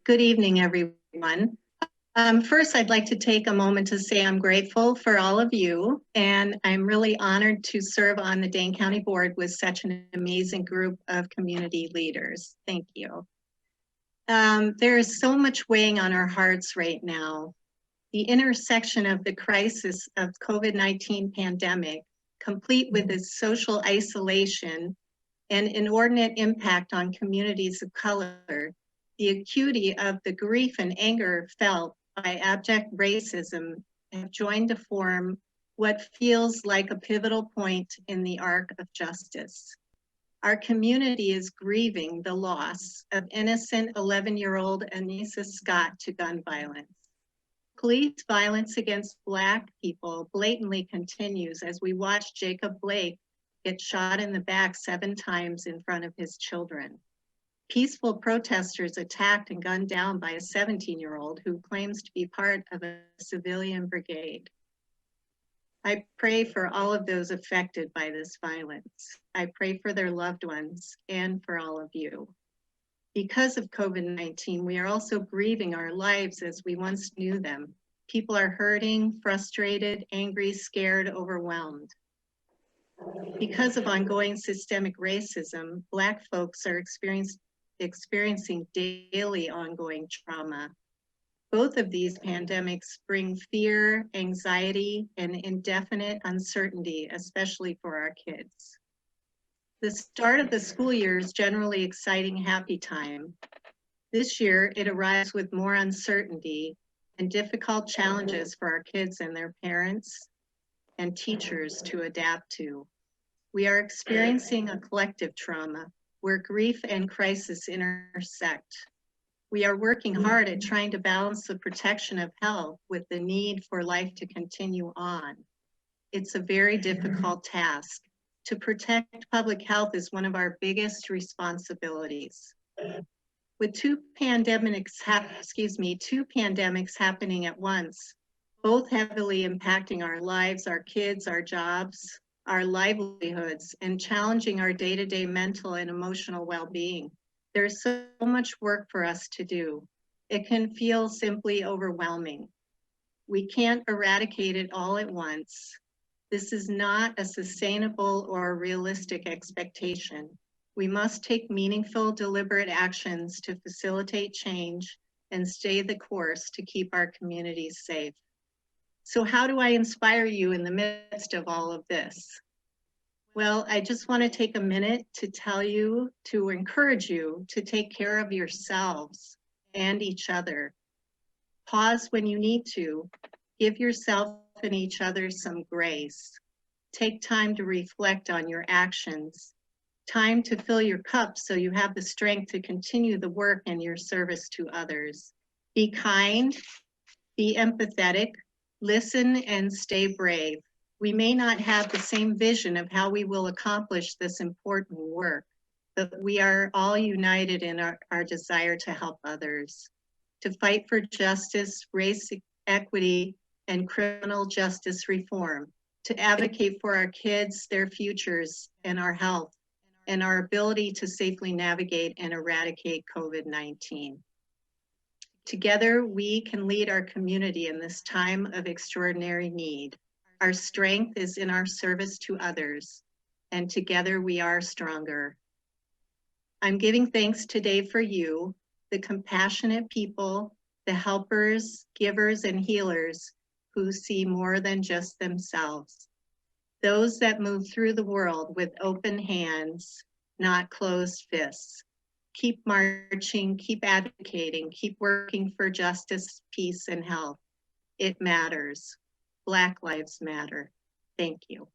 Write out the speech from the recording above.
Good evening, everyone. First, I'd like to take a moment to say I'm grateful for all of you, and I'm really honored to serve on the Dane County Board with such an amazing group of community leaders. Thank you. There is so much weighing on our hearts right now. The intersection of the crisis of COVID-19 pandemic, complete with its social isolation and inordinate impact on communities of color, the acuity of the grief and anger felt by abject racism have joined to form what feels like a pivotal point in the arc of justice. Our community is grieving the loss of innocent 11-year-old Anissa Scott to gun violence. Police violence against Black people blatantly continues as we watch Jacob Blake get shot in the back 7 times in front of his children. Peaceful protesters attacked and gunned down by a 17-year-old who claims to be part of a civilian brigade. I pray for all of those affected by this violence. I pray for their loved ones and for all of you. Because of COVID-19, we are also grieving our lives as we once knew them. People are hurting, frustrated, angry, scared, overwhelmed. Because of ongoing systemic racism, Black folks are experiencing daily ongoing trauma. Both of these pandemics bring fear, anxiety, and indefinite uncertainty, especially for our kids. The start of the school year is generally exciting, happy time. This year, it arrives with more uncertainty and difficult challenges for our kids and their parents and teachers to adapt to. We are experiencing a collective trauma where grief and crisis intersect. We are working hard at trying to balance the protection of health with the need for life to continue on. It's a very difficult task. To protect public health is one of our biggest responsibilities. With two pandemics happening at once, both heavily impacting our lives, our kids, our jobs, our livelihoods, and challenging our day-to-day mental and emotional well-being. There's so much work for us to do. It can feel simply overwhelming. We can't eradicate it all at once. This is not a sustainable or realistic expectation. We must take meaningful, deliberate actions to facilitate change and stay the course to keep our communities safe. So how do I inspire you in the midst of all of this? Well, I just want to take a minute to tell you, to encourage you to take care of yourselves and each other. Pause when you need to. Give yourself and each other some grace. Take time to reflect on your actions. Time to fill your cup so you have the strength to continue the work and your service to others. Be kind, be empathetic, listen, and stay brave. We may not have the same vision of how we will accomplish this important work, but we are all united in our desire to help others, to fight for justice, race equity, and criminal justice reform, to advocate for our kids, their futures, and our health, and our ability to safely navigate and eradicate COVID-19. Together, we can lead our community in this time of extraordinary need. Our strength is in our service to others, and together we are stronger. I'm giving thanks today for you, the compassionate people, the helpers, givers, and healers who see more than just themselves. Those that move through the world with open hands, not closed fists. Keep marching, keep advocating, keep working for justice, peace, and health. It matters. Black lives matter. Thank you.